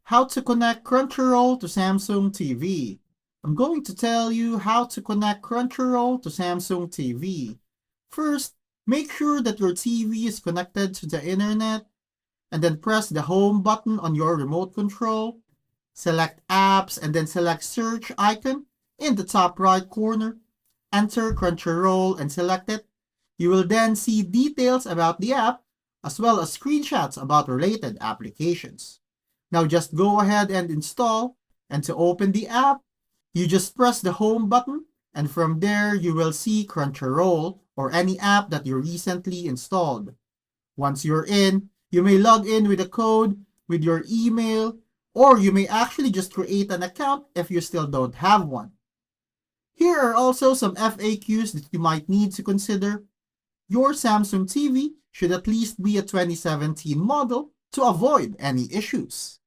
How to connect Crunchyroll to Samsung TV. I'm going to tell you how to connect Crunchyroll to Samsung TV. First, make sure that your TV is connected to the internet, and then press the home button on your remote control. Select apps and then select search icon in the top right corner. Enter Crunchyroll and select it. You will then see details about the app as well as screenshots about related applications. Now just go ahead and install, and to open the app, you just press the home button, and from there you will see Crunchyroll or any app that you recently installed. Once you're in, you may log in with a code, with your email, or you may actually just create an account if you still don't have one. Here are also some FAQs that you might need to consider. Your Samsung TV should at least be a 2017 model to avoid any issues.